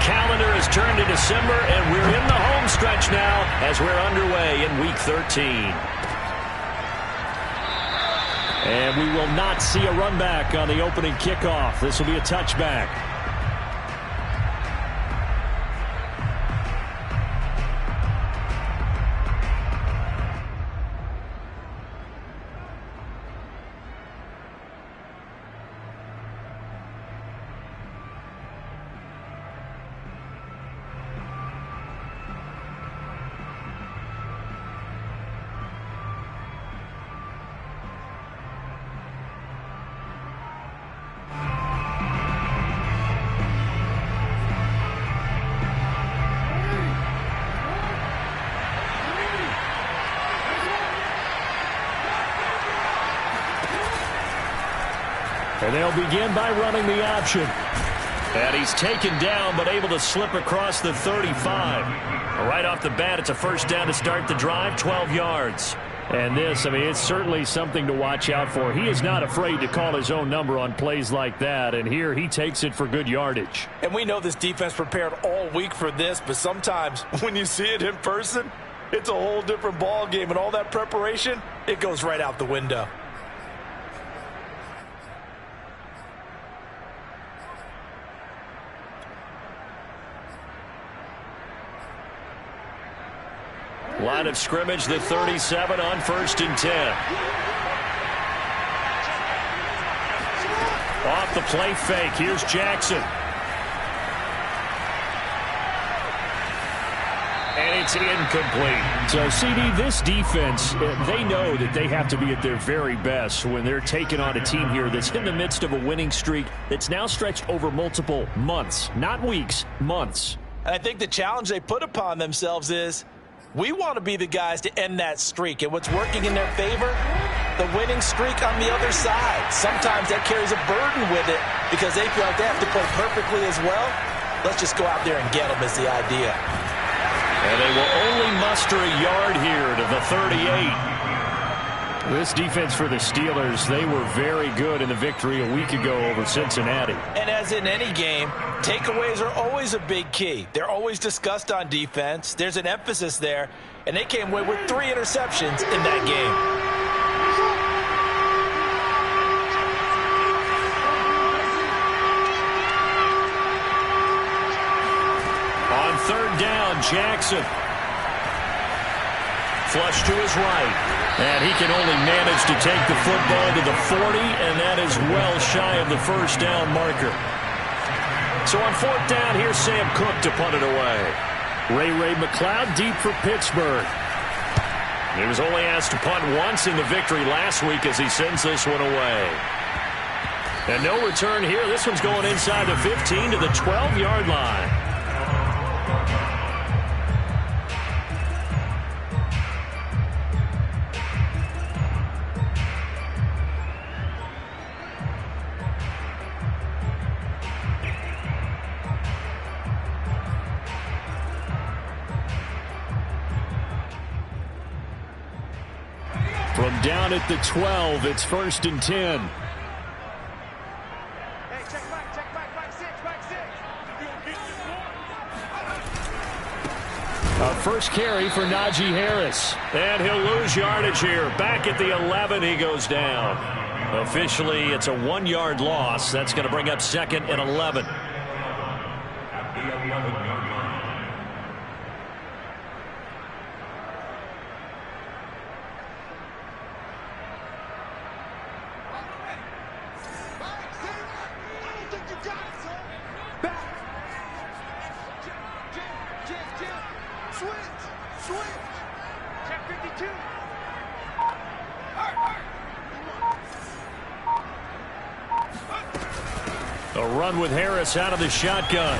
calendar has turned to December, and we're in the home stretch now as we're underway in Week 13. And we will not see a run back on the opening kickoff. This will be a touchback. And they'll begin by running the option. And he's taken down, but able to slip across the 35. Right off the bat, it's a first down to start the drive, 12 yards. And this, I mean, it's certainly something to watch out for. He is not afraid to call his own number on plays like that. And here he takes it for good yardage. And we know this defense prepared all week for this, but sometimes when you see it in person, it's a whole different ball game. And all that preparation, it goes right out the window. Line of scrimmage, the 37 on 1st and 10. Off the play fake. Here's Jackson. And it's incomplete. So, CD, this defense, they know that they have to be at their very best when they're taking on a team here that's in the midst of a winning streak that's now stretched over multiple months. Not weeks, months. And I think the challenge they put upon themselves is, we want to be the guys to end that streak. And what's working in their favor? The winning streak on the other side. Sometimes that carries a burden with it because they feel like they have to play perfectly as well. Let's just go out there and get them is the idea. And they will only muster a yard here to the 38. This defense for the Steelers, they were very good in the victory a week ago over Cincinnati. And as in any game, takeaways are always a big key. They're always discussed on defense. There's an emphasis there, and they came away with 3 interceptions in that game. On 3rd down, Jackson. Flush to his right. And he can only manage to take the football to the 40, and that is well shy of the first down marker. So on 4th down, here's Sam Cook to punt it away. Ray McCloud deep for Pittsburgh. He was only asked to punt once in the victory last week as he sends this one away. And no return here. This one's going inside the 15 to the 12-yard line. From down at the 12, it's 1st and 10. Hey, check back 6. First carry for Najee Harris. And he'll lose yardage here. Back at the 11, he goes down. Officially, it's a 1-yard loss. That's going to bring up 2nd and 11. At the 11-yard line. A run with Harris out of the shotgun.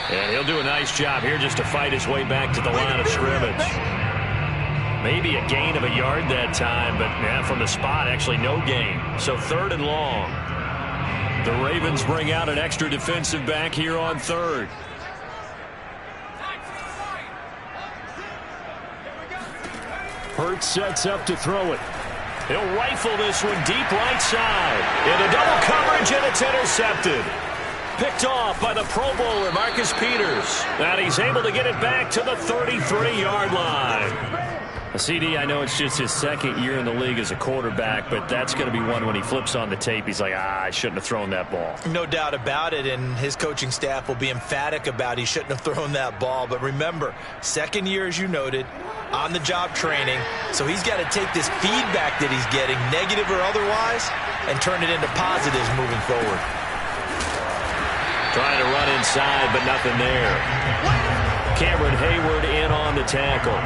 And he'll do a nice job here just to fight his way back to the line of scrimmage. Maybe a gain of a yard that time, but from the spot, actually no gain. So 3rd and long. The Ravens bring out an extra defensive back here on 3rd. Hurts sets up to throw it. He'll rifle this one deep right side. Into double coverage, and it's intercepted. Picked off by the Pro Bowler, Marcus Peters. And he's able to get it back to the 33-yard line. CD, I know it's just his second year in the league as a quarterback, but that's going to be one when he flips on the tape, he's like, I shouldn't have thrown that ball. No doubt about it, and his coaching staff will be emphatic about he shouldn't have thrown that ball. But remember, second year, as you noted, on-the-job training, so he's got to take this feedback that he's getting, negative or otherwise, and turn it into positives moving forward. Trying to run inside, but nothing there. Cameron Hayward in on the tackle.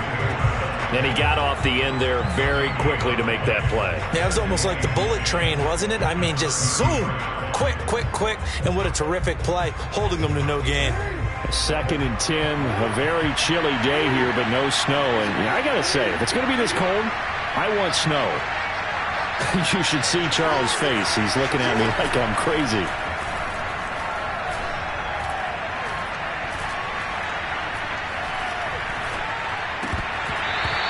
And he got off the end there very quickly to make that play. Yeah, it was almost like the bullet train, wasn't it? I mean, just zoom. Quick, quick, quick. And what a terrific play, holding them to no gain. 2nd and 10, a very chilly day here, but no snow. And I got to say, if it's going to be this cold, I want snow. You should see Charles' face. He's looking at me like I'm crazy.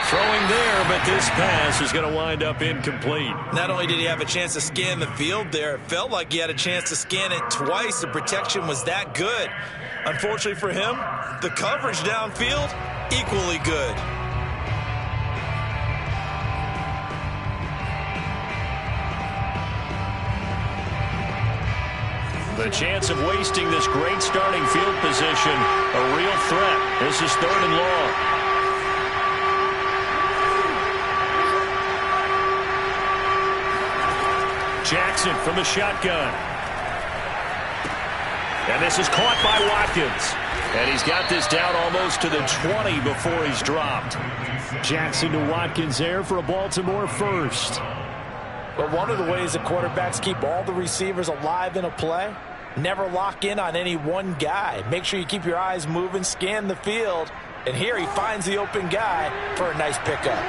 Throwing there, but this pass is going to wind up incomplete. Not only did he have a chance to scan the field there, it felt like he had a chance to scan it twice. The protection was that good. Unfortunately for him, the coverage downfield, equally good. The chance of wasting this great starting field position, a real threat. This is 3rd and long. Jackson from the shotgun. And this is caught by Watkins. And he's got this down almost to the 20 before he's dropped. Jackson to Watkins there for a Baltimore first. But one of the ways that quarterbacks keep all the receivers alive in a play, never lock in on any one guy. Make sure you keep your eyes moving, scan the field. And here he finds the open guy for a nice pickup.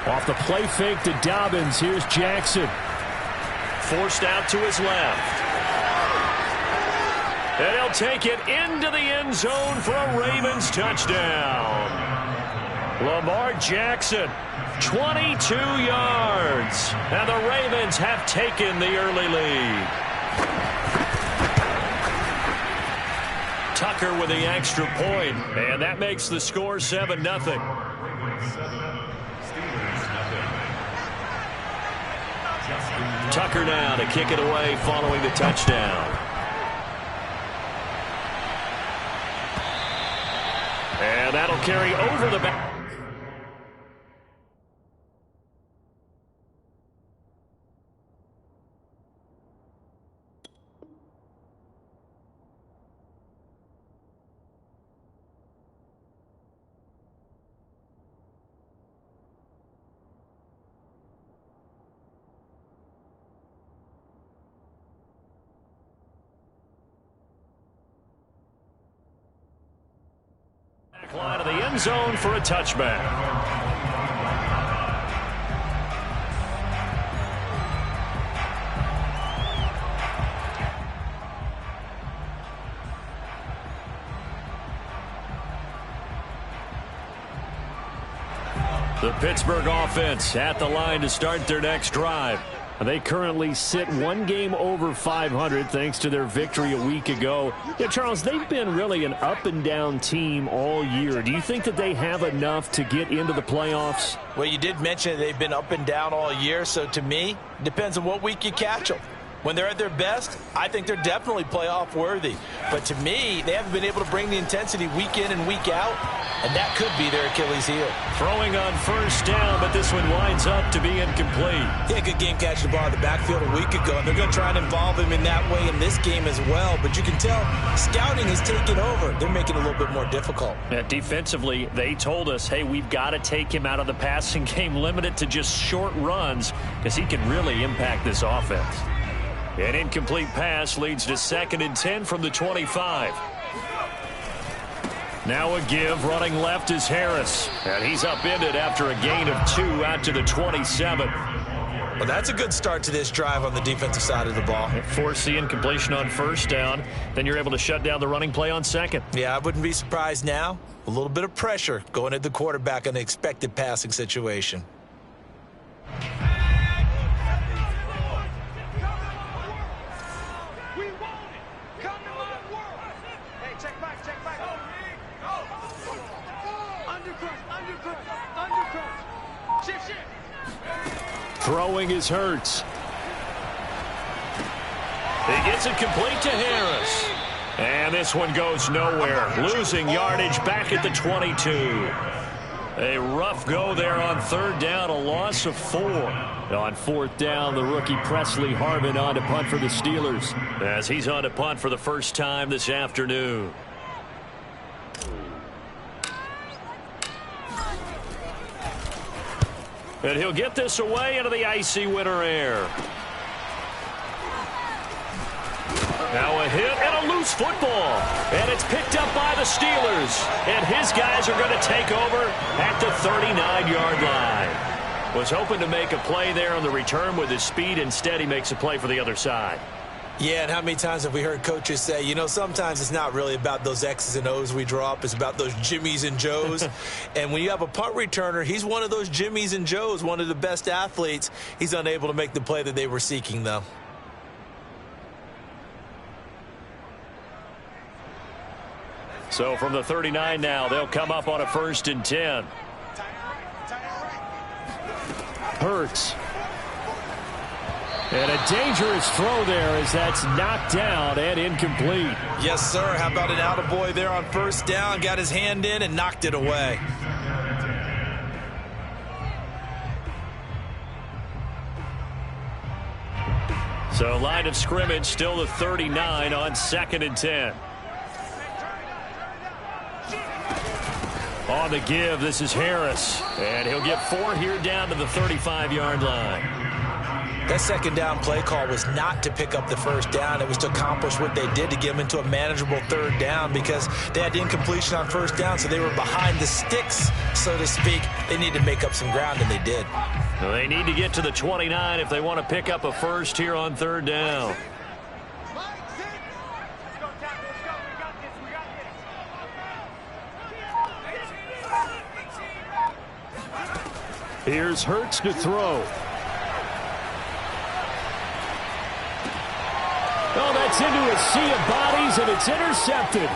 Off the play fake to Dobbins. Here's Jackson. Forced out to his left. And he'll take it into the end zone for a Ravens touchdown. Lamar Jackson, 22 yards. And the Ravens have taken the early lead. Tucker with the extra point. And that makes the score 7-0. Tucker now to kick it away following the touchdown. And that'll carry over the back. Line of the end zone for a touchback. The Pittsburgh offense at the line to start their next drive. They currently sit one game over 500 thanks to their victory a week ago. Yeah, Charles, they've been really an up-and-down team all year. Do you think that they have enough to get into the playoffs? Well, you did mention they've been up and down all year, so to me, it depends on what week you catch them. When they're at their best, I think they're definitely playoff worthy. But to me, they haven't been able to bring the intensity week in and week out, and that could be their Achilles heel. Throwing on first down, but this one winds up to be incomplete. Yeah, good game catching the ball in the backfield a week ago, and they're going to try and involve him in that way in this game as well. But you can tell scouting has taken over. They're making it a little bit more difficult. Yeah, defensively, they told us, hey, we've got to take him out of the passing game, limited to just short runs, because he can really impact this offense. An incomplete pass leads to 2nd and 10 from the 25. Now a give, running left is Harris. And he's upended after a gain of 2 out to the 27. Well, that's a good start to this drive on the defensive side of the ball. Force the incompletion on first down. Then you're able to shut down the running play on second. Yeah, I wouldn't be surprised now. A little bit of pressure going at the quarterback in an expected passing situation. Throwing is Hurts. He gets it complete to Harris. And this one goes nowhere. Losing yardage back at the 22. A rough go there on third down, a loss of 4. On fourth down, the rookie Presley Harvin on to punt for the Steelers, as he's on to punt for the first time this afternoon. And he'll get this away into the icy winter air. Now a hit and a loose football. And it's picked up by the Steelers. And his guys are going to take over at the 39-yard line. Was hoping to make a play there on the return with his speed. Instead, he makes a play for the other side. Yeah, and how many times have we heard coaches say, you know, sometimes it's not really about those X's and O's we draw up. It's about those Jimmies and Joes. And when you have a punt returner, he's one of those Jimmies and Joes, one of the best athletes. He's unable to make the play that they were seeking, though. So from the 39 now, they'll come up on a 1st and 10. Hurts. And a dangerous throw there as that's knocked down and incomplete. Yes, sir. How about an attaboy there on first down? Got his hand in and knocked it away. So line of scrimmage still the 39 on 2nd and 10. On the give, this is Harris. And he'll get 4 here down to the 35-yard line. That second down play call was not to pick up the first down. It was to accomplish what they did to get them into a manageable third down because they had incompletion on first down, so they were behind the sticks, so to speak. They needed to make up some ground, and they did. Well, they need to get to the 29 if they want to pick up a first here on third down. Here's Hurts to throw. Oh, that's into a sea of bodies, and it's intercepted.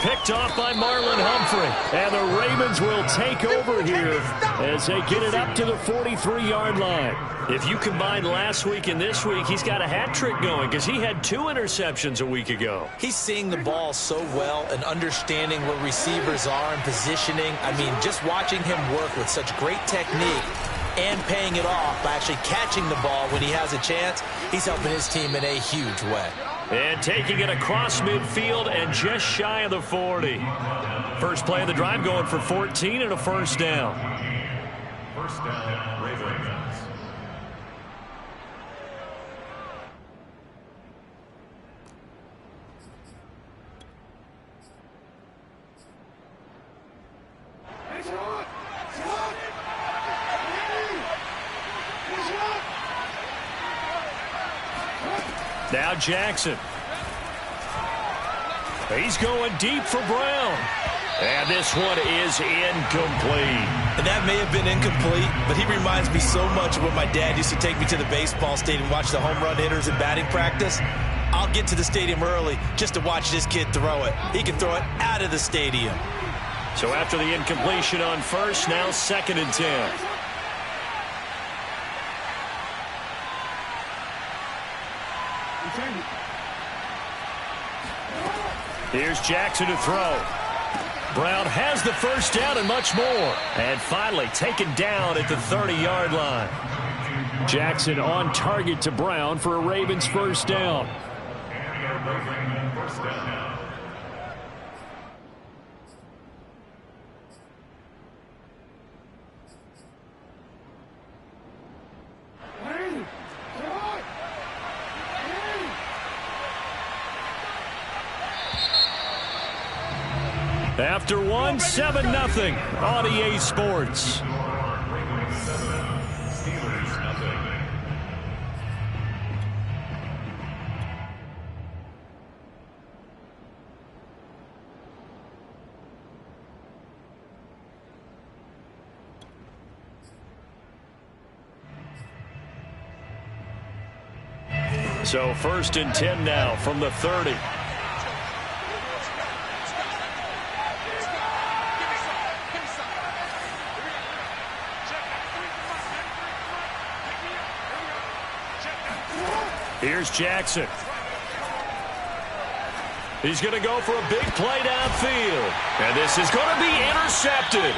Picked off by Marlon Humphrey. And the Ravens will take over here as they get it up to the 43-yard line. If you combine last week and this week, he's got a hat trick going because he had 2 interceptions a week ago. He's seeing the ball so well and understanding where receivers are and positioning. I mean, just watching him work with such great technique and paying it off by actually catching the ball when he has a chance, he's helping his team in a huge way. And taking it across midfield and just shy of the 40. First play of the drive going for 14 and a first down. First down, Ravens. Now Jackson. He's going deep for Brown. And this one is incomplete. And that may have been incomplete, but he reminds me so much of when my dad used to take me to the baseball stadium and watch the home run hitters in batting practice. I'll get to the stadium early just to watch this kid throw it. He can throw it out of the stadium. So after the incompletion on first, now 2nd and 10. Here's Jackson to throw. Brown has the first down and much more. And finally taken down at the 30-yard line. Jackson on target to Brown for a Ravens first down. After one, 7-0 on EA Sports. So 1st and 10 now from the 30. Here's Jackson. He's going to go for a big play downfield. And this is going to be intercepted.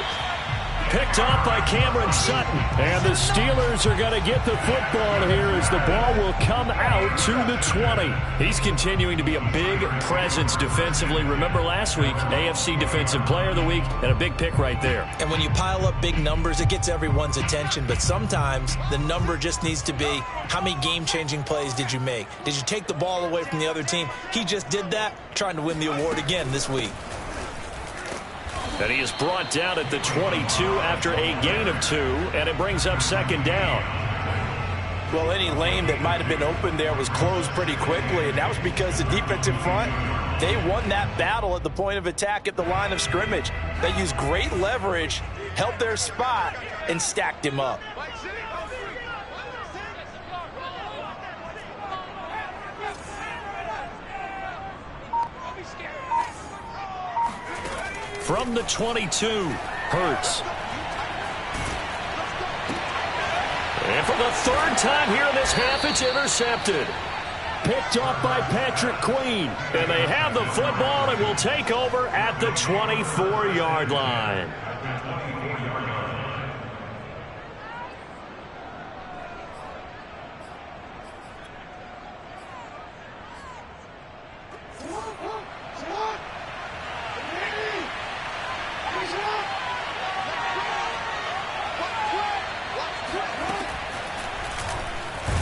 Picked off by Cameron Sutton. And the Steelers are going to get the football here as the ball will come out to the 20. He's continuing to be a big presence defensively. Remember last week, AFC Defensive Player of the Week, and a big pick right there. And when you pile up big numbers, it gets everyone's attention. But sometimes the number just needs to be, how many game-changing plays did you make? Did you take the ball away from the other team? He just did that, trying to win the award again this week. And he is brought down at the 22 after a gain of 2, and it brings up 2nd down. Well, any lane that might have been open there was closed pretty quickly, and that was because the defensive front, they won that battle at the point of attack at the line of scrimmage. They used great leverage, held their spot, and stacked him up. From the 22, Hurts. And for the 3rd time here in this half, it's intercepted. Picked off by Patrick Queen. And they have the football and will take over at the 24-yard line.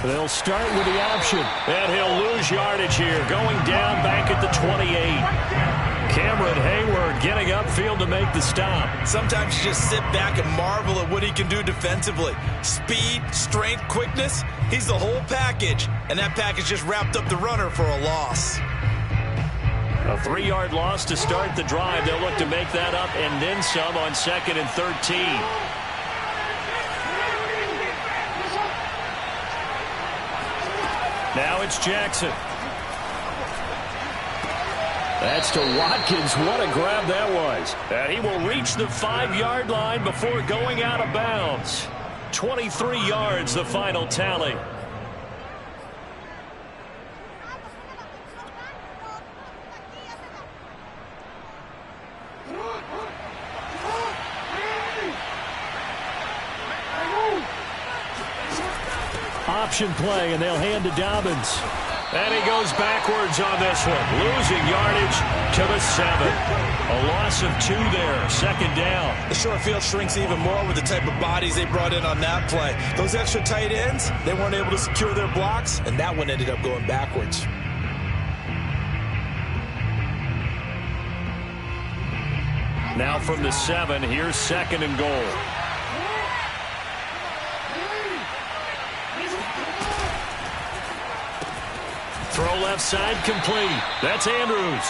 They'll start with the option, and he'll lose yardage here, going down back at the 28. Cameron Hayward getting upfield to make the stop. Sometimes you just sit back and marvel at what he can do defensively. Speed, strength, quickness, he's the whole package, and that package just wrapped up the runner for a loss. A 3-yard loss to start the drive. They'll look to make that up and then some on 2nd and 13. Now it's Jackson. That's to Watkins. What a grab that was. And he will reach the 5-yard line before going out of bounds. 23 yards, the final tally. Option play, and they'll hand to Dobbins. And he goes backwards on this one, losing yardage to the 7. A loss of 2 there, 2nd down. The short field shrinks even more with the type of bodies they brought in on that play. Those extra tight ends, they weren't able to secure their blocks, and that one ended up going backwards. Now from the 7, here's 2nd and goal. Throw left side, complete. That's Andrews.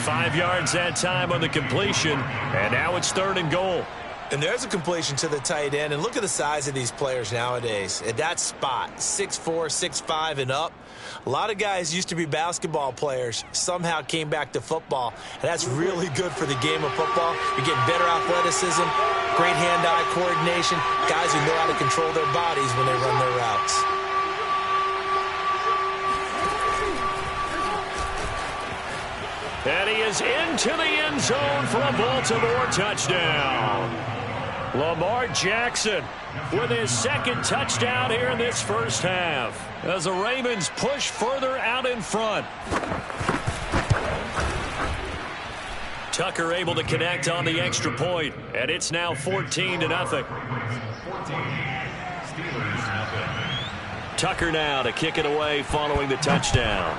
5 yards that time on the completion, and now it's 3rd and goal. And there's a completion to the tight end, and look at the size of these players nowadays. At that spot, 6'4", 6'5", and up. A lot of guys used to be basketball players, somehow came back to football, and that's really good for the game of football. You're getting better athleticism, great hand-eye coordination, guys who know how to control their bodies when they run their routes. And he is into the end zone for a Baltimore touchdown. Lamar Jackson with his 2nd touchdown here in this first half, as the Ravens push further out in front. Tucker able to connect on the extra point, and it's now 14-0. Tucker now to kick it away following the touchdown.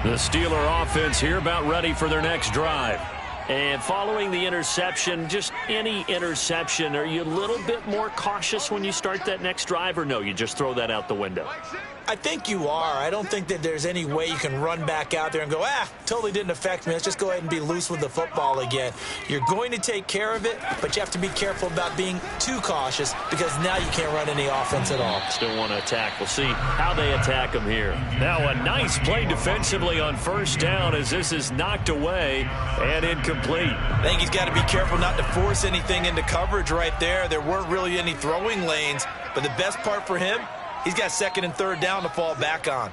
The Steeler offense here about ready for their next drive. And following the interception, just any interception, are you a little bit more cautious when you start that next drive, or no, you just throw that out the window? I think you are. I don't think that there's any way you can run back out there and go, totally didn't affect me. Let's just go ahead and be loose with the football again. You're going to take care of it, but you have to be careful about being too cautious because now you can't run any offense at all. Still want to attack. We'll see how they attack them here. Now a nice play defensively on first down as this is knocked away and incomplete. I think he's got to be careful not to force anything into coverage right there. There weren't really any throwing lanes, but the best part for him, he's got second and third down to fall back on.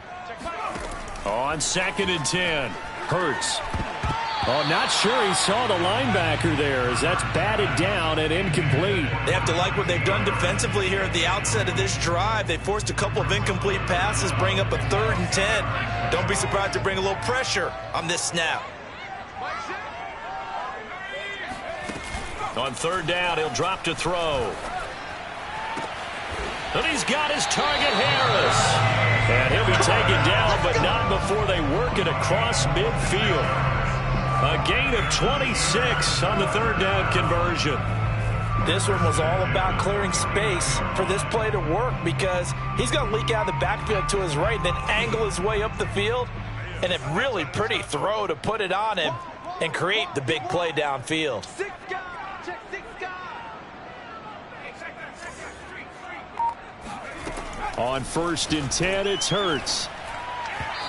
On 2nd and 10, Hurts. Oh, not sure he saw the linebacker there as that's batted down and incomplete. They have to like what they've done defensively here at the outset of this drive. They forced a couple of incomplete passes, bring up a 3rd and 10. Don't be surprised to bring a little pressure on this snap. On 3rd down, he'll drop to throw. And he's got his target, Harris. And he'll be taken down, but not before they work it across midfield. A gain of 26 on the 3rd down conversion. This one was all about clearing space for this play to work because he's going to leak out of the backfield to his right and then angle his way up the field. And a really pretty throw to put it on him and create the big play downfield. On 1st and 10, it's Hurts.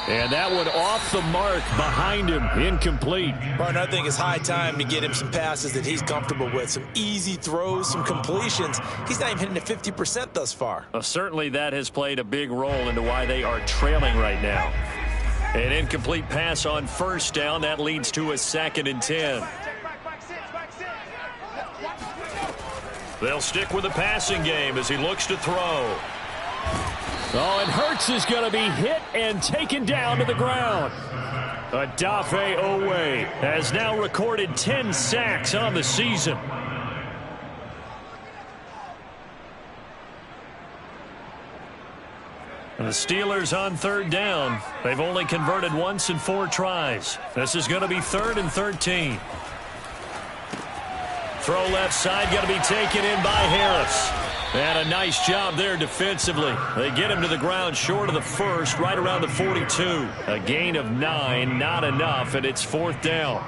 And that one off the mark behind him, incomplete. Martin, I think it's high time to get him some passes that he's comfortable with. Some easy throws, some completions. He's not even hitting the 50% thus far. Certainly that has played a big role into why they are trailing right now. An incomplete pass on 1st down. That leads to a 2nd and 10. They'll stick with the passing game as he looks to throw. Oh, and Hurts is going to be hit and taken down to the ground. Odafe Oweh has now recorded 10 sacks on the season. And the Steelers on 3rd down. They've only converted once in 4 tries. This is going to be 3rd and 13. Throw left side, going to be taken in by Harris. And a nice job there defensively. They get him to the ground short of the 1st, right around the 42. A gain of 9, not enough, and it's 4th down.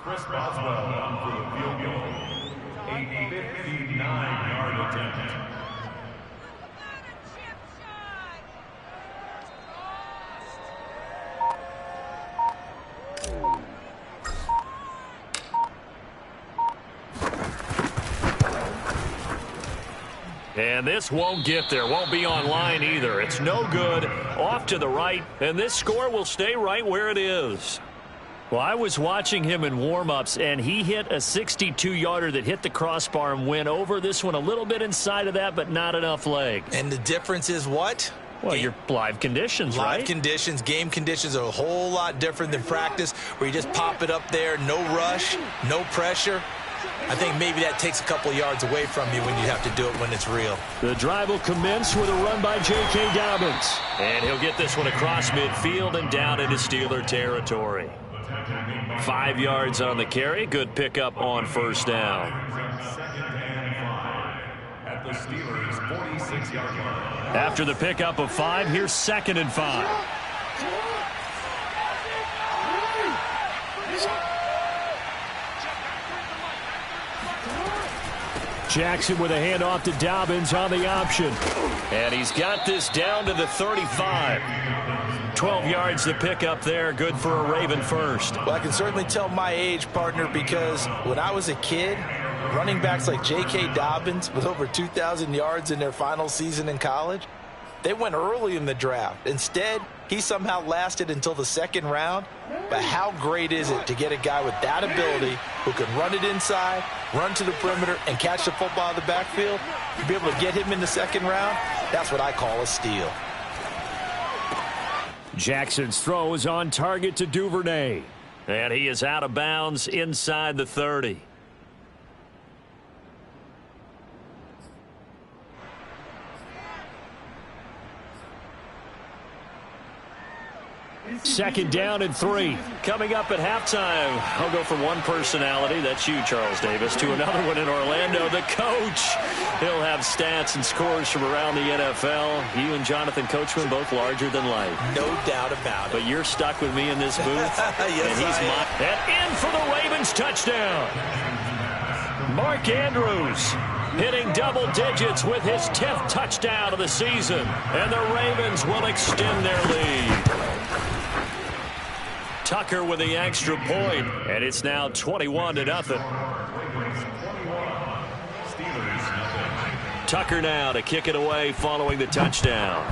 Chris Boswell on for the field goal. A 59-yard attempt. And this won't get there, won't be online either. It's no good, off to the right, and this score will stay right where it is. Well, I was watching him in warm-ups, and he hit a 62-yarder that hit the crossbar and went over. This one a little bit inside of that, but not enough leg. And the difference is what? Well, your live conditions, right? Live conditions, game conditions are a whole lot different than practice, where you just pop it up there, no rush, no pressure. I think maybe that takes a couple yards away from you when you have to do it when it's real. The drive will commence with a run by J.K. Dobbins. And he'll get this one across midfield and down into Steeler territory. 5 yards on the carry. Good pickup on 1st down. At the Steelers' 46-yard line. After the pickup of 5, here's 2nd and 5. Jackson with a handoff to Dobbins on the option. And he's got this down to the 35. 12 yards to pick up there. Good for a Raven first. Well, I can certainly tell my age, partner, because when I was a kid, running backs like J.K. Dobbins with over 2,000 yards in their final season in college, they went early in the draft. Instead, he somehow lasted until the 2nd round. But how great is it to get a guy with that ability who can run it inside, run to the perimeter, and catch the football out of the backfield? To be able to get him in the 2nd round, that's what I call a steal. Jackson's throw is on target to Duvernay. And he is out of bounds inside the 30. 2nd down and 3. Coming up at halftime, I'll go from one personality, that's you, Charles Davis, to another one in Orlando, the coach. He'll have stats and scores from around the NFL. You and Jonathan Coachman, both larger than life. No doubt about it. But you're stuck with me in this booth. Yes, and he's and in for the Ravens touchdown. Mark Andrews hitting double digits with his 10th touchdown of the season. And the Ravens will extend their lead. Tucker with the extra point, and it's now 21-0. Tucker now to kick it away following the touchdown.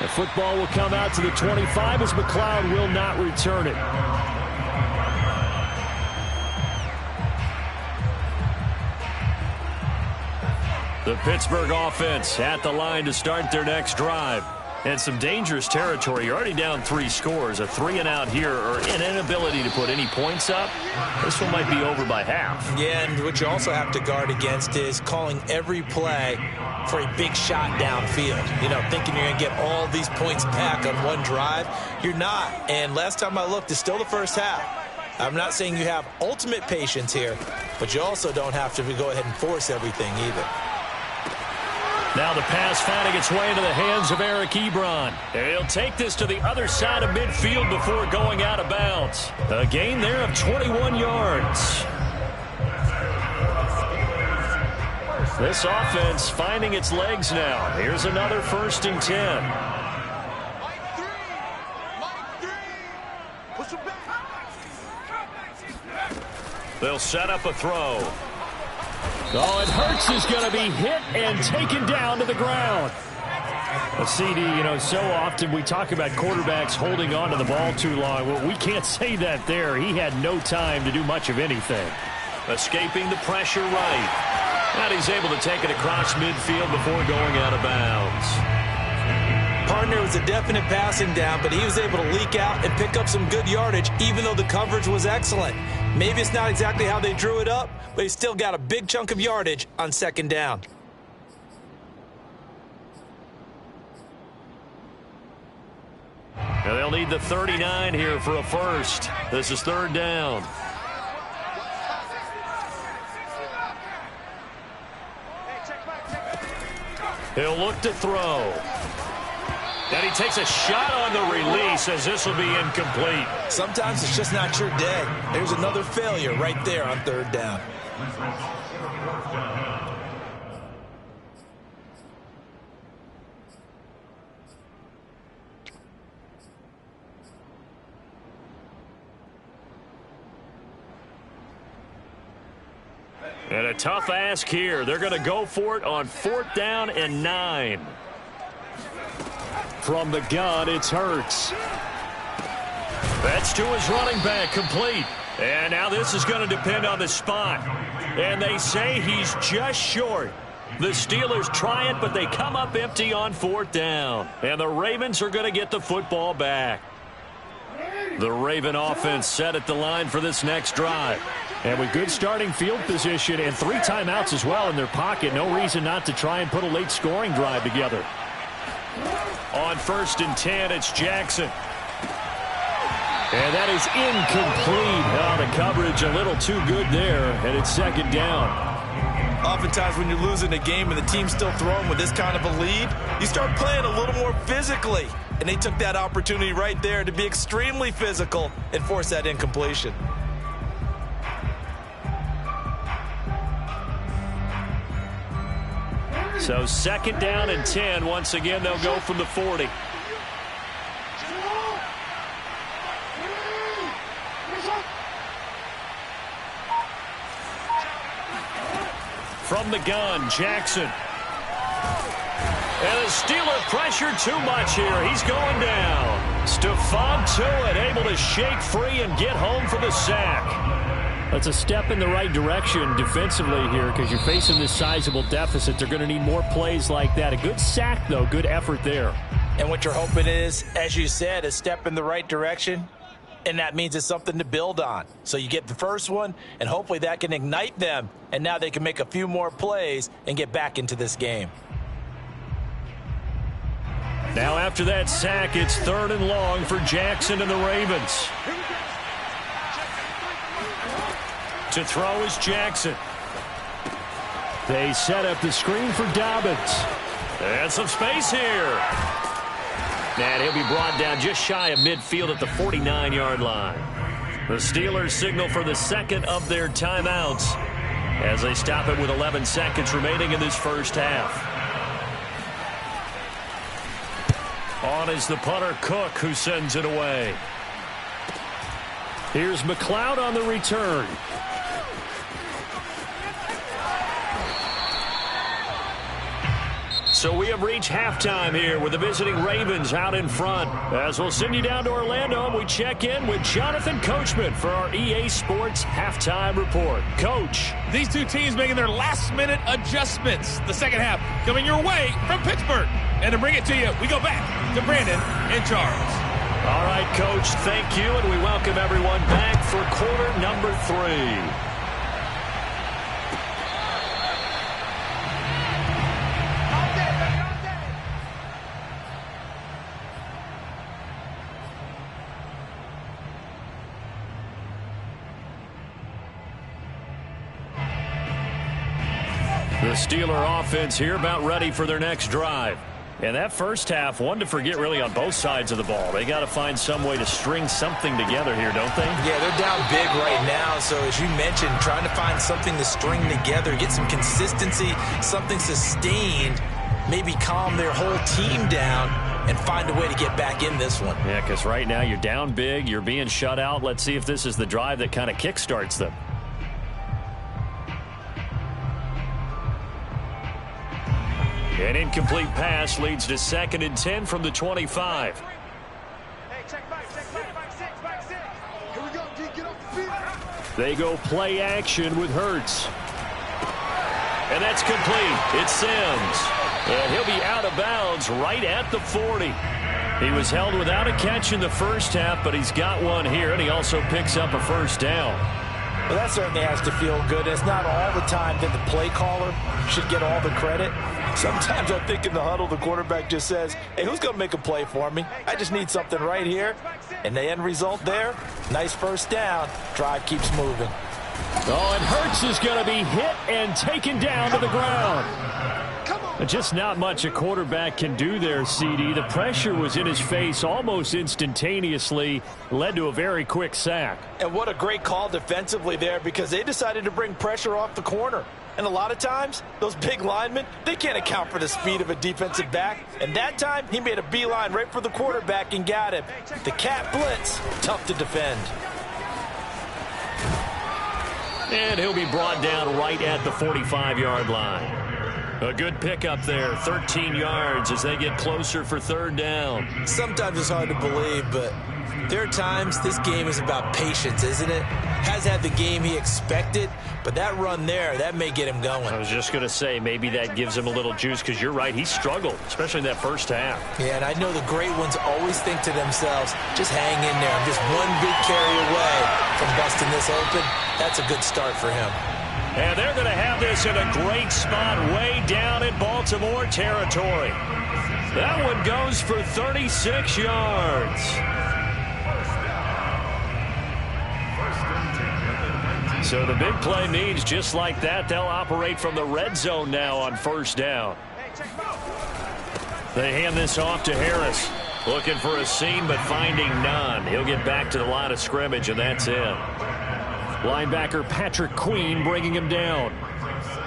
The football will come out to the 25 as McLeod will not return it. The Pittsburgh offense at the line to start their next drive. And some dangerous territory. You're already down 3 scores. A 3-and-out here or an inability to put any points up. This one might be over by half. Yeah, and what you also have to guard against is calling every play for a big shot downfield. You know, thinking you're going to get all these points back on one drive. You're not. And last time I looked, it's still the first half. I'm not saying you have ultimate patience here, but you also don't have to go ahead and force everything either. Now the pass finding its way into the hands of Eric Ebron. And he'll take this to the other side of midfield before going out of bounds. A gain there of 21 yards. This offense finding its legs now. Here's another 1st and 10. They'll set up a throw. Oh, and Hurts is going to be hit and taken down to the ground. A CD, you know, so often we talk about quarterbacks holding on to the ball too long. Well, we can't say that there. He had no time to do much of anything. Escaping the pressure right. And he's able to take it across midfield before going out of bounds. Partner was a definite passing down, but he was able to leak out and pick up some good yardage, even though the coverage was excellent. Maybe it's not exactly how they drew it up, but he still got a big chunk of yardage on 2nd down. Now they'll need the 39 here for a first. This is 3rd down. He'll look to throw. And he takes a shot on the release as this will be incomplete. Sometimes it's just not your day. There's another failure right there on 3rd down. And a tough ask here. They're going to go for it on 4th down and 9. From the gun, it's Hurts. That's to his running back, complete. And now this is going to depend on the spot. And they say he's just short. The Steelers try it, but they come up empty on 4th down. And the Ravens are going to get the football back. The Raven offense set at the line for this next drive. And with good starting field position and 3 timeouts as well in their pocket, no reason not to try and put a late scoring drive together. On 1st and 10, it's Jackson. And that is incomplete. Oh, the coverage a little too good there, and it's 2nd down. Oftentimes when you're losing a game and the team's still throwing with this kind of a lead, you start playing a little more physically. And they took that opportunity right there to be extremely physical and force that incompletion. So 2nd down and 10. Once again, they'll go from the 40. From the gun, Jackson. And the Steeler pressure too much here. He's going down. Stephon Tuitt able to shake free and get home for the sack. That's a step in the right direction defensively here because you're facing this sizable deficit. They're going to need more plays like that. A good sack, though. Good effort there. And what you're hoping is, as you said, a step in the right direction, and that means it's something to build on. So you get the first one, and hopefully that can ignite them, and now they can make a few more plays and get back into this game. Now after that sack, it's 3rd and long for Jackson and the Ravens. To throw is Jackson. They set up the screen for Dobbins. And some space here. And he'll be brought down just shy of midfield at the 49-yard line. The Steelers signal for the second of their timeouts as they stop it with 11 seconds remaining in this first half. On is the punter, Cook, who sends it away. Here's McLeod on the return. So we have reached halftime here with the visiting Ravens out in front. As we'll send you down to Orlando, and we check in with Jonathan Coachman for our EA Sports Halftime Report. Coach. These two teams making their last-minute adjustments. The second half coming your way from Pittsburgh. And to bring it to you, we go back to Brandon and Charles. All right, Coach, thank you, and we welcome everyone back for quarter number 3. The Steeler offense here about ready for their next drive. And that first half, one to forget really on both sides of the ball. They got to find some way to string something together here, don't they? Yeah, they're down big right now. So as you mentioned, trying to find something to string together, get some consistency, something sustained, maybe calm their whole team down and find a way to get back in this one. Yeah, because right now you're down big, you're being shut out. Let's see if this is the drive that kind of kickstarts them. An incomplete pass leads to 2nd and 10 from the 25. Hey, check back, back 6. Here we go, D, get off the field. They go play action with Hurts. And that's complete. It's Sims. And he'll be out of bounds right at the 40. He was held without a catch in the first half, but he's got one here, and he also picks up a first down. Well, that certainly has to feel good. It's not all the time that the play caller should get all the credit. Sometimes I think in the huddle, the quarterback just says, hey, who's going to make a play for me? I just need something right here. And the end result there, nice first down. Drive keeps moving. Oh, and Hurts is going to be hit and taken down to the ground. Just not much a quarterback can do there, CD. The pressure was in his face almost instantaneously, led to a very quick sack. And what a great call defensively there, because they decided to bring pressure off the corner. And a lot of times, those big linemen, they can't account for the speed of a defensive back. And that time, he made a beeline right for the quarterback and got him. The cat blitz, tough to defend. And he'll be brought down right at the 45-yard line. A good pickup there, 13 yards as they get closer for 3rd down. Sometimes it's hard to believe, but there are times this game is about patience, isn't it? Has had the game he expected, but that run there, that may get him going. I was just going to say, maybe that gives him a little juice, because you're right, he struggled, especially in that first half. Yeah, and I know the great ones always think to themselves, just hang in there. I'm just one big carry away from busting this open. That's a good start for him. And they're going to have this in a great spot way down in Baltimore territory. That one goes for 36 yards. So the big play means just like that, they'll operate from the red zone now on 1st down. They hand this off to Harris. Looking for a seam, but finding none. He'll get back to the line of scrimmage, and that's it. Linebacker Patrick Queen bringing him down.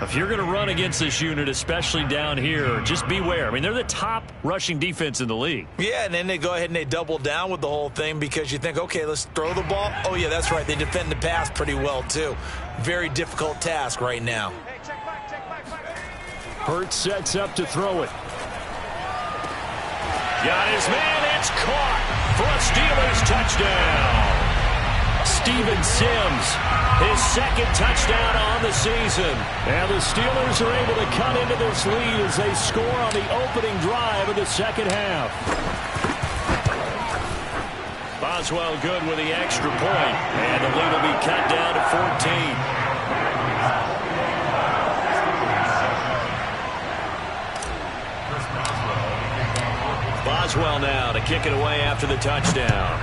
If you're going to run against this unit, especially down here, just beware. I mean, they're the top rushing defense in the league. Yeah, and then they go ahead and they double down with the whole thing because you think, okay, let's throw the ball. Oh, yeah, that's right. They defend the pass pretty well, too. Very difficult task right now. Hurts sets up to throw it. Got his man. It's caught for a Steelers touchdown. Steven Sims, his 2nd touchdown on the season. And the Steelers are able to cut into this lead as they score on the opening drive of the second half. Boswell good with the extra point, and the lead will be cut down to 14. Boswell now to kick it away after the touchdown.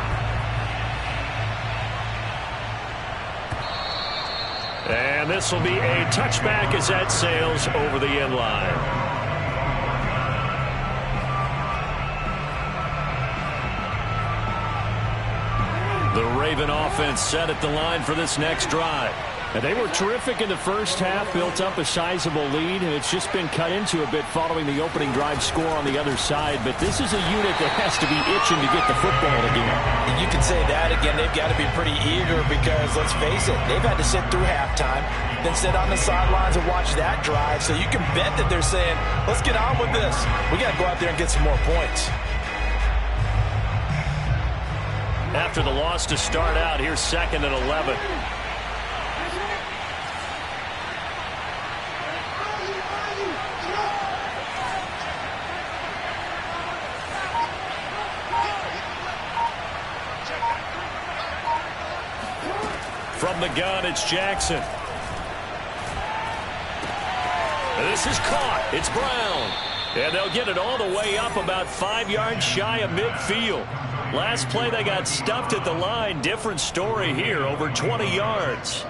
And this will be a touchback as that sails over the end line. The Raven offense set at the line for this next drive. And they were terrific in the first half, built up a sizable lead, and it's just been cut into a bit following the opening drive score on the other side. But this is a unit that has to be itching to get the football again. You can say that again. They've got to be pretty eager because, let's face it, they've had to sit through halftime, then sit on the sidelines and watch that drive. So you can bet that they're saying, let's get on with this. We got to go out there and get some more points. After the loss to start out, here's 2nd and 11. From the gun, it's Jackson. This is caught. It's Brown. And they'll get it all the way up about 5 yards shy of midfield. Last play, they got stuffed at the line. Different story here, over 20 yards.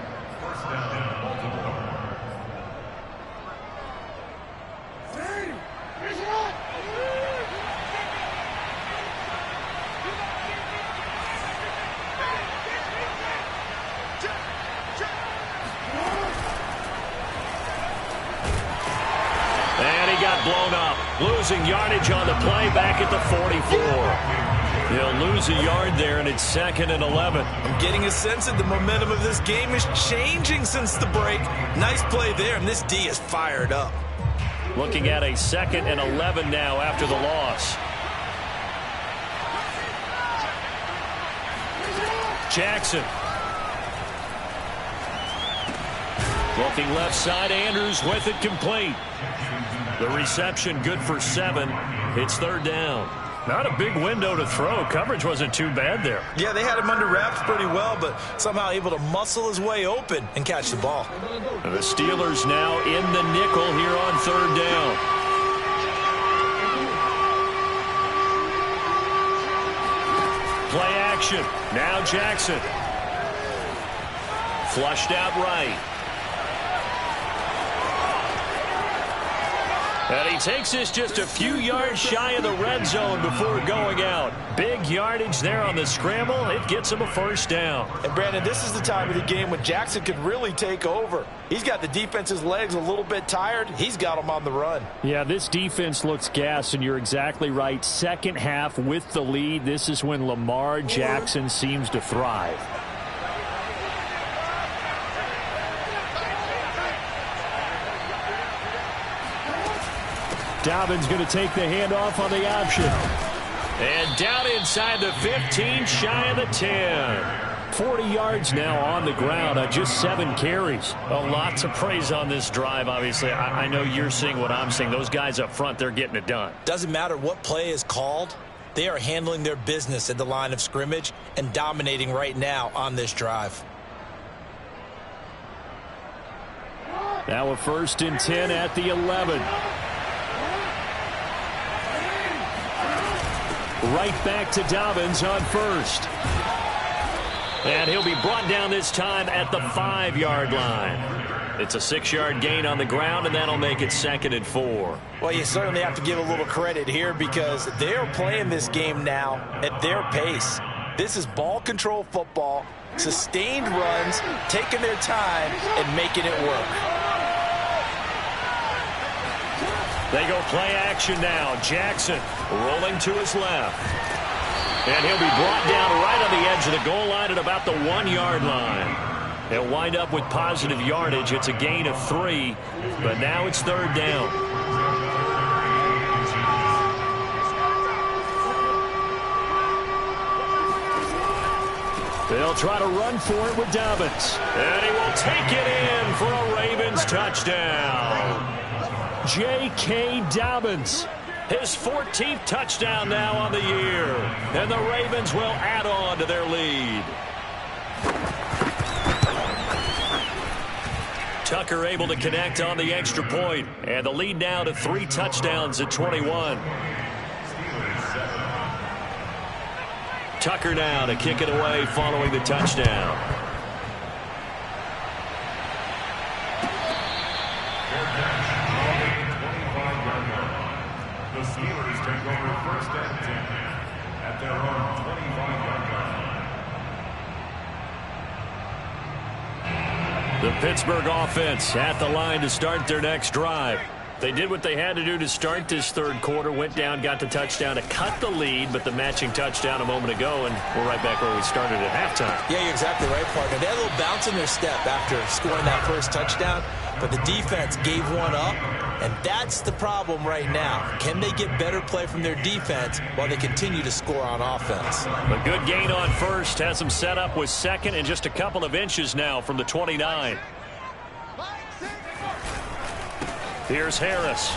Blown up, losing yardage on the play back at the 44. They'll lose a yard there, and it's 2nd and 11. I'm getting a sense that the momentum of this game is changing since the break. Nice play there, and this D is fired up. Looking at a 2nd and 11 now after the loss. Jackson. Looking left side, Andrews with it complete. The reception good for 7. It's 3rd down. Not a big window to throw. Coverage wasn't too bad there. Yeah, they had him under wraps pretty well, but somehow able to muscle his way open and catch the ball. And the Steelers now in the nickel here on 3rd down. Play action. Now Jackson. Flushed out right. And he takes this just a few yards shy of the red zone before going out. Big yardage there on the scramble. It gets him a 1st down. And, Brandon, this is the time of the game when Jackson could really take over. He's got the defense's legs a little bit tired. He's got them on the run. Yeah, this defense looks gassed, and you're exactly right. Second half with the lead, this is when Lamar Jackson seems to thrive. Dobbins going to take the handoff on the option. And down inside the 15, shy of the 10. 40 yards now on the ground on just 7 carries. Well, lots of praise on this drive, obviously. I know you're seeing what I'm seeing. Those guys up front, they're getting it done. Doesn't matter what play is called. They are handling their business at the line of scrimmage and dominating right now on this drive. Now a 1st and 10 at the 11. Right back to Dobbins on 1st. And he'll be brought down this time at the 5-yard line. It's a 6-yard gain on the ground, and that'll make it 2nd and 4. Well, you certainly have to give a little credit here because they're playing this game now at their pace. This is ball control football, sustained runs, taking their time, and making it work. They go play action now. Jackson rolling to his left. And he'll be brought down right on the edge of the goal line at about the 1-yard line. They'll wind up with positive yardage. It's a gain of 3, but now it's 3rd down. They'll try to run for it with Dobbins. And he will take it in for a Ravens touchdown. J.K. Dobbins. His 14th touchdown now on the year. And the Ravens will add on to their lead. Tucker able to connect on the extra point. And the lead now to 3 touchdowns at 21. Tucker now to kick it away following the touchdown. The Steelers take over 1st and 10 at their own 25-yard line. The Pittsburgh offense at the line to start their next drive. They did what they had to do to start this third quarter, went down, got the touchdown to cut the lead, but the matching touchdown a moment ago, and we're right back where we started at halftime. Yeah, you're exactly right, partner. They had a little bounce in their step after scoring that first touchdown, but the defense gave one up, and that's the problem right now. Can they get better play from their defense while they continue to score on offense? A good gain on first, has them set up with second and just a couple of inches now from the 29. Here's Harris.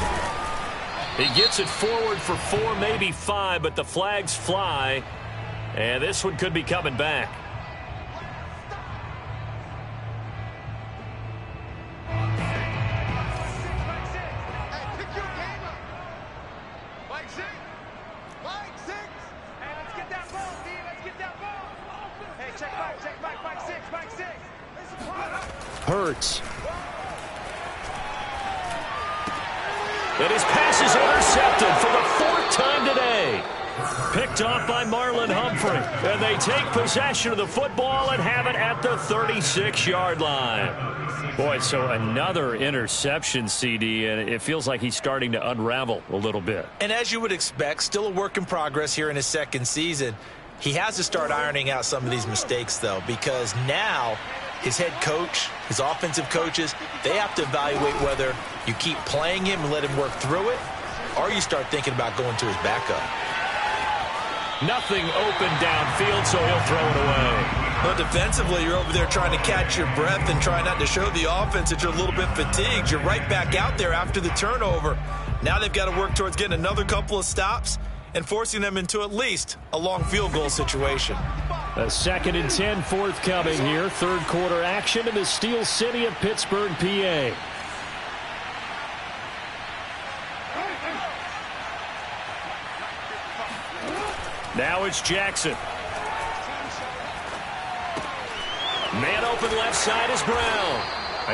He gets it forward for 4, maybe 5, but the flags fly, and this one could be coming back. Hurts. And his pass is intercepted for the 4th time today. Picked off by Marlon Humphrey. And they take possession of the football and have it at the 36-yard line. Boy, so another interception, CD, and it feels like he's starting to unravel a little bit. And as you would expect, still a work in progress here in his second season. He has to start ironing out some of these mistakes, though, because now his head coach, his offensive coaches, they have to evaluate whether you keep playing him and let him work through it, or you start thinking about going to his backup. Nothing open downfield, so he'll throw it away. But defensively, you're over there trying to catch your breath and try not to show the offense that you're a little bit fatigued. You're right back out there after the turnover. Now they've got to work towards getting another couple of stops and forcing them into at least a long field goal situation. A 2nd and 10 forthcoming here. Third quarter action in the Steel City of Pittsburgh, PA. Now it's Jackson. Man open left side is Brown.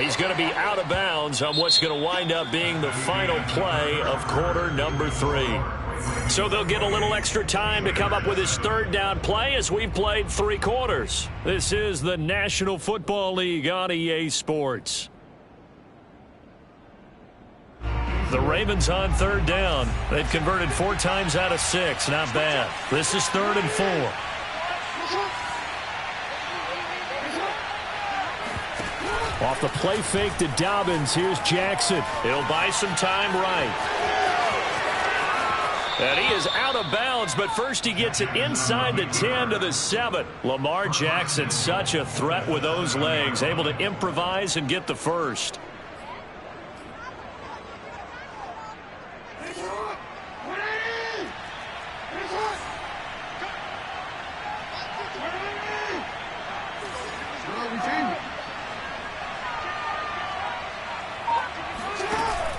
He's going to be out of bounds on what's going to wind up being the final play of quarter number 3. So they'll get a little extra time to come up with his third down play as we've played 3 quarters. This is the National Football League on EA Sports. The Ravens on third down. They've converted 4 times out of 6. Not bad. This is 3rd and 4. Off the play fake to Dobbins. Here's Jackson. He'll buy some time right. And he is out of bounds, but first he gets it inside the 10 to the 7. Lamar Jackson, such a threat with those legs, able to improvise and get the first.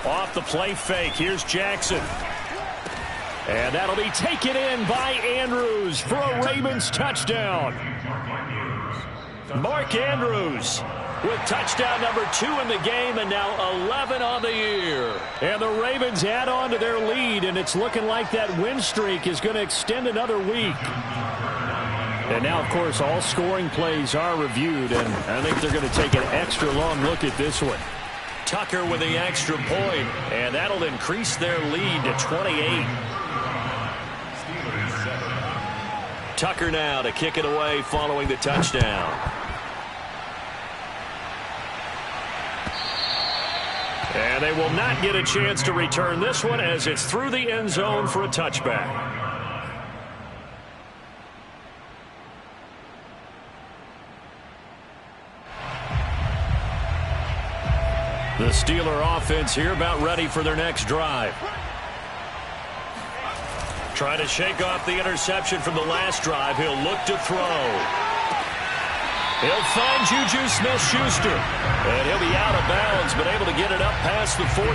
Off the play fake, here's Jackson. And that'll be taken in by Andrews for a Ravens touchdown. Mark Andrews with touchdown number 2 in the game and now 11 on the year. And the Ravens add on to their lead, and it's looking like that win streak is going to extend another week. And now, of course, all scoring plays are reviewed, and I think they're going to take an extra long look at this one. Tucker with the extra point, and that'll increase their lead to 28. Tucker now to kick it away following the touchdown. And they will not get a chance to return this one as it's through the end zone for a touchback. The Steeler offense here about ready for their next drive. Trying to shake off the interception from the last drive. He'll look to throw. He'll find Juju Smith-Schuster. And he'll be out of bounds, but able to get it up past the 45.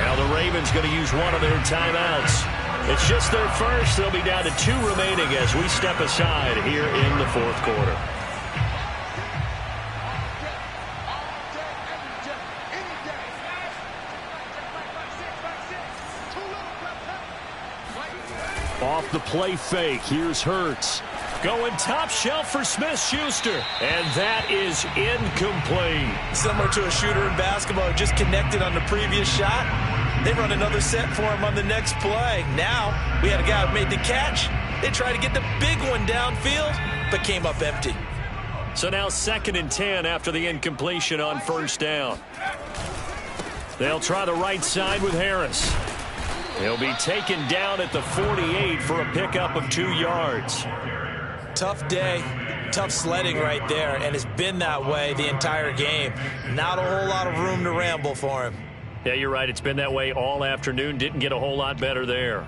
Now the Ravens going to use one of their timeouts. It's just their first. They'll be down to 2 remaining as we step aside here in the fourth quarter. Off the play fake, here's Hurts. Going top shelf for Smith-Schuster. And that is incomplete. Similar to a shooter in basketball, just connected on the previous shot. They run another set for him on the next play. Now, we had a guy who made the catch. They tried to get the big one downfield, but came up empty. So now 2nd and 10 after the incompletion on first down. They'll try the right side with Harris. He'll be taken down at the 48 for a pickup of 2 yards. Tough day, tough sledding right there, and it's been that way the entire game. Not a whole lot of room to ramble for him. Yeah, you're right. It's been that way all afternoon. Didn't get a whole lot better there.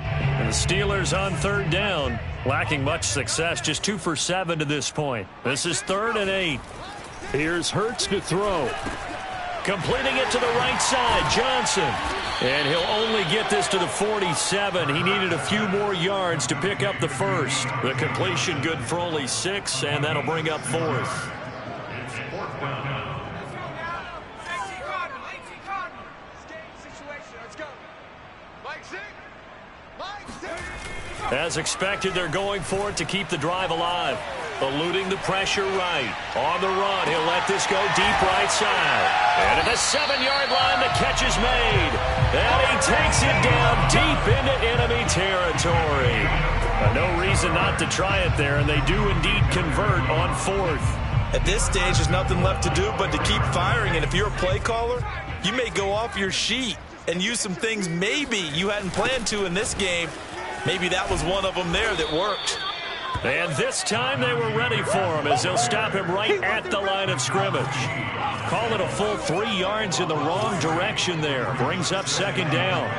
And the Steelers on 3rd down, lacking much success, just 2 for 7 to this point. This is 3rd and 8. Here's Hurts to throw. Completing it to the right side, Johnson. And he'll only get this to the 47. He needed a few more yards to pick up the first. The completion good for only 6, and that'll bring up 4th. As expected, they're going for it to keep the drive alive. Eluding the pressure right. On the run, he'll let this go deep right side. And at the 7-yard line, the catch is made. And he takes it down deep into enemy territory. No reason not to try it there, and they do indeed convert on 4th. At this stage, there's nothing left to do but to keep firing. And if you're a play caller, you may go off your sheet and use some things maybe you hadn't planned to in this game. Maybe that was one of them there that worked. And this time they were ready for him as they'll stop him right at the line of scrimmage. Call it a full 3 yards in the wrong direction there. Brings up 2nd down.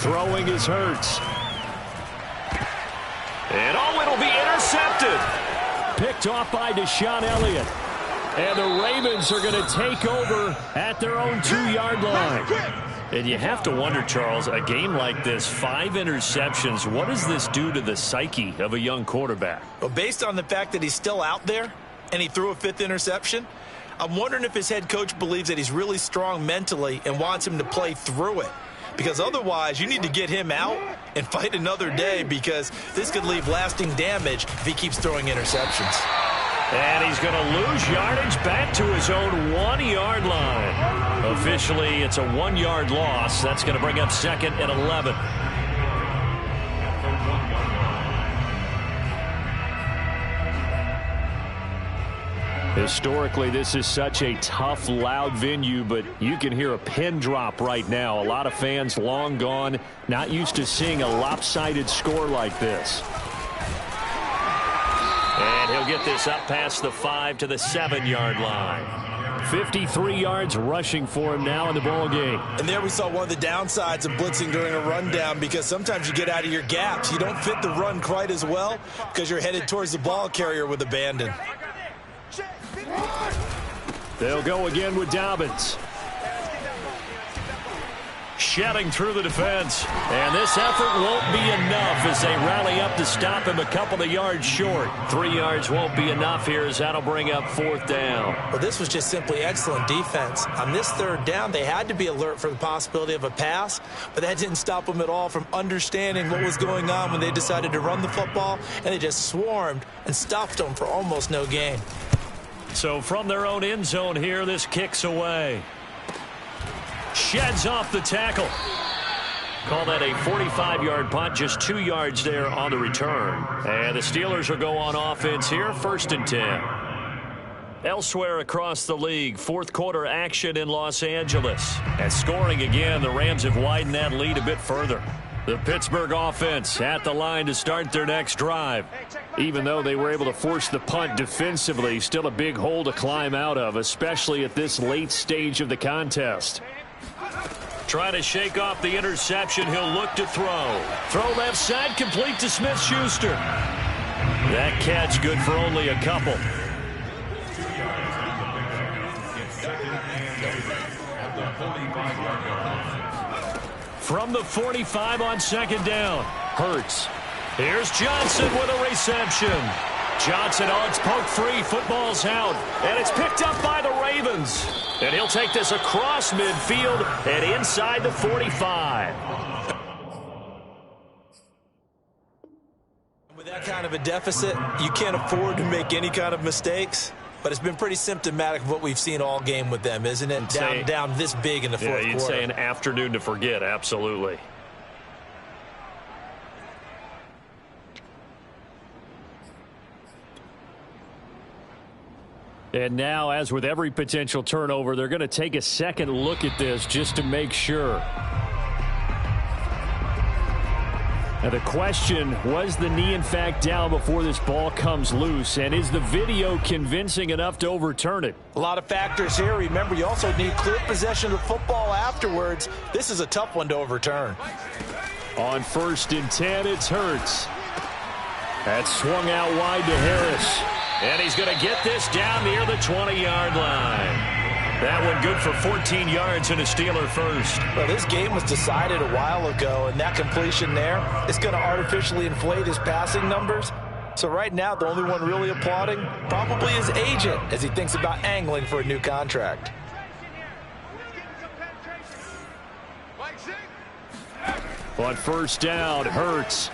Throwing is Hurts. And it'll be intercepted. Picked off by Deshaun Elliott. And the Ravens are going to take over at their own 2-yard line. And you have to wonder, Charles, a game like this, 5 interceptions, what does this do to the psyche of a young quarterback? Well, based on the fact that he's still out there and he threw a 5th interception, I'm wondering if his head coach believes that he's really strong mentally and wants him to play through it. Because otherwise, you need to get him out and fight another day, because this could leave lasting damage if he keeps throwing interceptions. And he's going to lose yardage back to his own 1-yard line. Officially, it's a 1-yard loss. That's going to bring up 2nd and 11. Historically, this is such a tough, loud venue, but you can hear a pin drop right now. A lot of fans long gone, not used to seeing a lopsided score like this. And he'll get this up past the 5 to the 7-yard line. 53 yards rushing for him now in the ball game. And there we saw one of the downsides of blitzing during a rundown, because sometimes you get out of your gaps. You don't fit the run quite as well because you're headed towards the ball carrier with abandon. They'll go again with Dobbins. Shedding through the defense. And this effort won't be enough as they rally up to stop him a couple of yards short. 3 yards won't be enough here as that'll bring up 4th down. Well, this was just simply excellent defense. On this 3rd down, they had to be alert for the possibility of a pass, but that didn't stop them at all from understanding what was going on when they decided to run the football, and they just swarmed and stuffed them for almost no gain. So from their own end zone here, this kicks away. Sheds off the tackle. Call that a 45-yard punt, just 2 yards there on the return. And the Steelers will go on offense here, 1st and 10. Elsewhere across the league, 4th quarter action in Los Angeles. And scoring again, the Rams have widened that lead a bit further. The Pittsburgh offense at the line to start their next drive. Even though they were able to force the punt defensively, still a big hole to climb out of, especially at this late stage of the contest. Trying to shake off the interception. He'll look to throw. Throw left side, complete to Smith-Schuster. That catch good for only a couple. 45-yard goal. From the 45 on second down, Hurts. Here's Johnson with a reception. Johnson, it's poked free. Football's out. And it's picked up by the Ravens. And he'll take this across midfield and inside the 45. With that kind of a deficit, you can't afford to make any kind of mistakes. But it's been pretty symptomatic of what we've seen all game with them, isn't it? Down this big in the fourth quarter. Yeah, you'd say an afternoon to forget, absolutely. And now, as with every potential turnover, they're going to take a second look at this just to make sure. Now the question, was the knee in fact down before this ball comes loose? And is the video convincing enough to overturn it? A lot of factors here. Remember, you also need clear possession of the football afterwards. This is a tough one to overturn. On 1st and 10, it's Hurts. That's swung out wide to Harris. And he's going to get this down near the 20-yard line. That one good for 14 yards and a Steeler first. Well, this game was decided a while ago, and that completion there is going to artificially inflate his passing numbers. So right now, the only one really applauding probably his agent as he thinks about angling for a new contract. On 1st down, Hurts.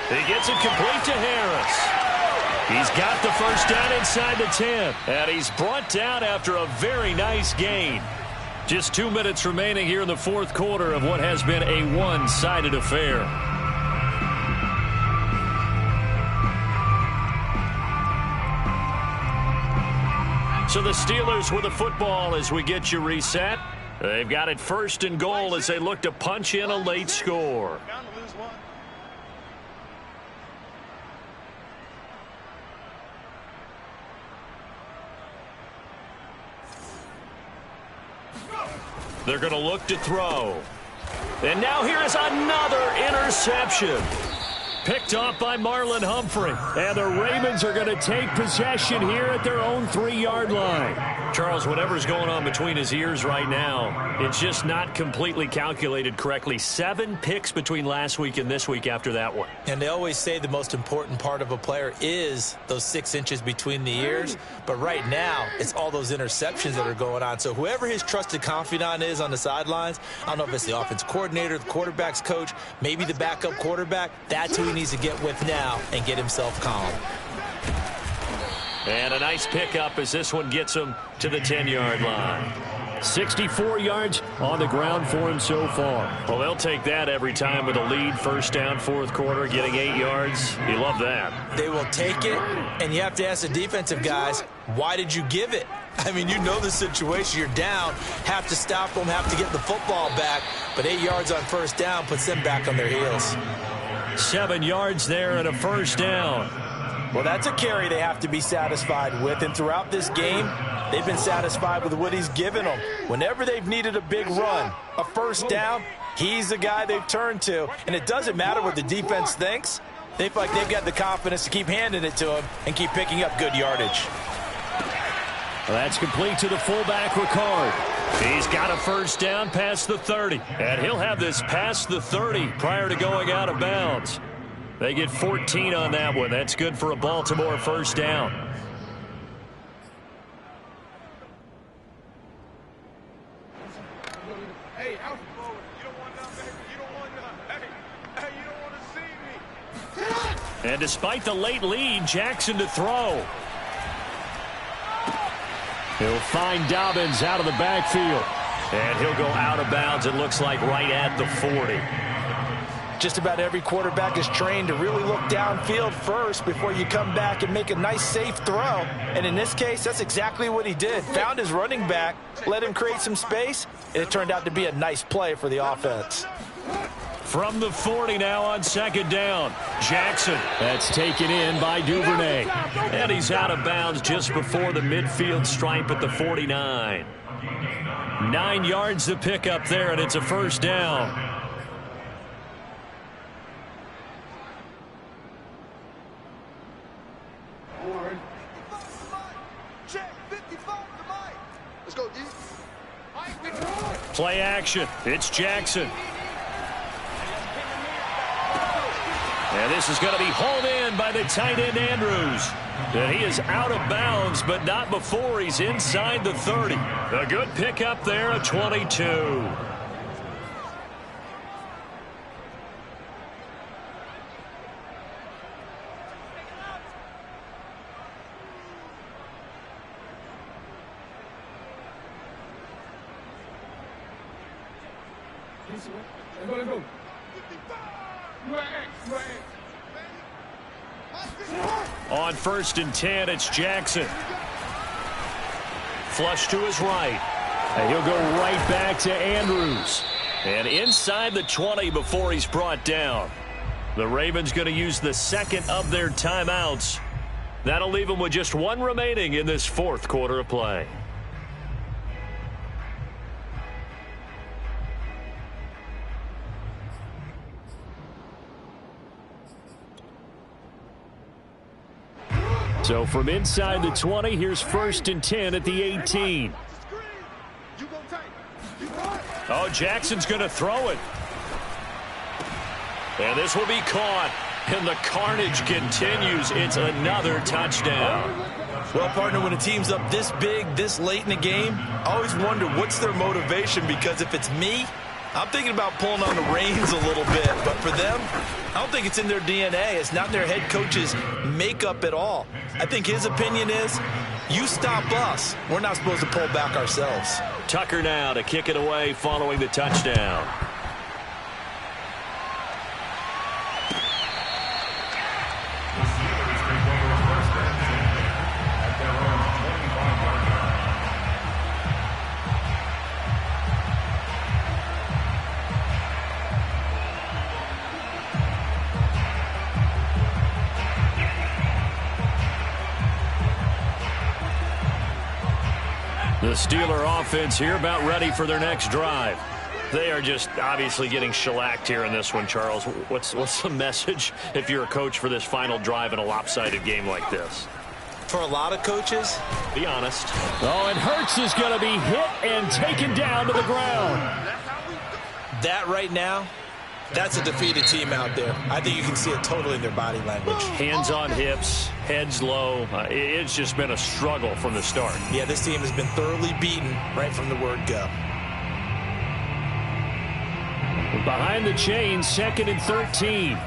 He gets it complete to Harris. He's got the first down inside the 10. And he's brought down after a very nice gain. Just 2 minutes remaining here in the fourth quarter of what has been a one-sided affair. So the Steelers with the football as we get you reset. They've got it 1st and goal as they look to punch in a late score. They're going to look to throw. And now here is another interception. Picked off by Marlon Humphrey. And the Ravens are going to take possession here at their own 3-yard line. Charles, whatever's going on between his ears right now, it's just not completely calculated correctly. 7 picks between last week and this week after that one. And they always say the most important part of a player is those 6 inches between the ears. But right now, it's all those interceptions that are going on. So whoever his trusted confidant is on the sidelines, I don't know if it's the offense coordinator, the quarterback's coach, maybe the backup quarterback, that's who he needs to get with now and get himself calm. And a nice pickup as this one gets him to the 10-yard line. 64 yards on the ground for him so far. Well, they'll take that every time with a lead. 1st down, 4th quarter, getting 8 yards. You love that. They will take it, and you have to ask the defensive guys, why did you give it? I mean, you know the situation. You're down, have to stop them, have to get the football back. But 8 yards on 1st down puts them back on their heels. 7 yards there and a 1st down. Well, that's a carry they have to be satisfied with. And throughout this game, they've been satisfied with what he's given them. Whenever they've needed a big run, a 1st down, he's the guy they've turned to. And it doesn't matter what the defense thinks. They feel like they've got the confidence to keep handing it to him and keep picking up good yardage. Well, that's complete to the fullback, Ricard. He's got a 1st down past the 30. And he'll have this past the 30 prior to going out of bounds. They get 14 on that one. That's good for a Baltimore 1st down. Hey, out forward. You don't want that, baby. You don't want that. Hey, you don't want to see me. And despite the late lead, Jackson to throw. He'll find Dobbins out of the backfield. And he'll go out of bounds, it looks like, right at the 40. Just about every quarterback is trained to really look downfield first before you come back and make a nice, safe throw. And in this case, that's exactly what he did. Found his running back, let him create some space, and it turned out to be a nice play for the offense. From the 40 now on 2nd down. Jackson. That's taken in by Duvernay. And he's out of bounds just before the midfield stripe at the 49. 9 yards to pick up there, and it's a 1st down. Check, 55 to Mike. Let's go, D. Play action. It's Jackson. And this is going to be hauled in by the tight end, Andrews. And he is out of bounds, but not before he's inside the 30. A good pickup there, a 22. On 1st and 10, it's Jackson. Flush to his right. And he'll go right back to Andrews. And inside the 20 before he's brought down. The Ravens going to use the second of their timeouts. That'll leave them with just one remaining in this fourth quarter of play. So from inside the 20, here's 1st and 10 at the 18. Oh, Jackson's going to throw it. And this will be caught. And the carnage continues. It's another touchdown. Well, partner, when a team's up this big, this late in the game, I always wonder what's their motivation, because if it's me, I'm thinking about pulling on the reins a little bit. But for them, I don't think it's in their DNA. It's not in their head coach's makeup at all. I think his opinion is, you stop us. We're not supposed to pull back ourselves. Tucker now to kick it away following the touchdown. The Steeler offense here about ready for their next drive. They are just obviously getting shellacked here in this one, Charles. What's the message if you're a coach for this final drive in a lopsided game like this? For a lot of coaches, be honest. Oh, and Hurts is going to be hit and taken down to the ground. That right now, that's a defeated team out there. I think you can see it totally in their body language. Hands on hips, heads low. It's just been a struggle from the start. Yeah, this team has been thoroughly beaten right from the word go. Behind the chain, 2nd and 13.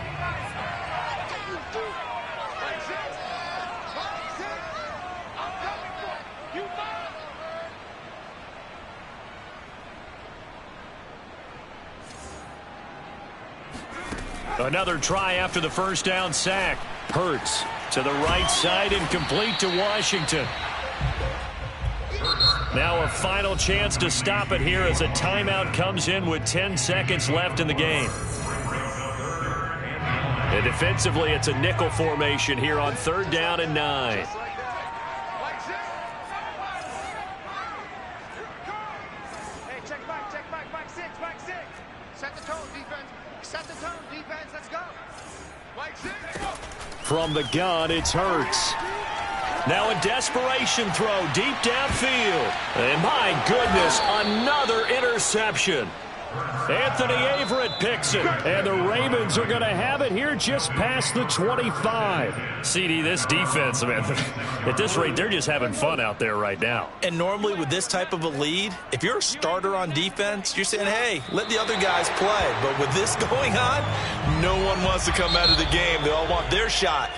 Another try after the first down sack. Hurts to the right side and complete to Washington. Now a final chance to stop it here as a timeout comes in with 10 seconds left in the game. And defensively, it's a nickel formation here on 3rd down and 9. Hey, check back, 6. Set the tone, defense. Set the tone, defense. Let's go. Like 6. From the gun, it's Hurts. Now a desperation throw deep downfield. And my goodness, another interception. Anthony Averett picks it. And the Ravens are going to have it here just past the 25. CD, this defense, man, at this rate, they're just having fun out there right now. And normally with this type of a lead, if you're a starter on defense, you're saying, hey, let the other guys play. But with this going on, no one wants to come out of the game. They all want their shot.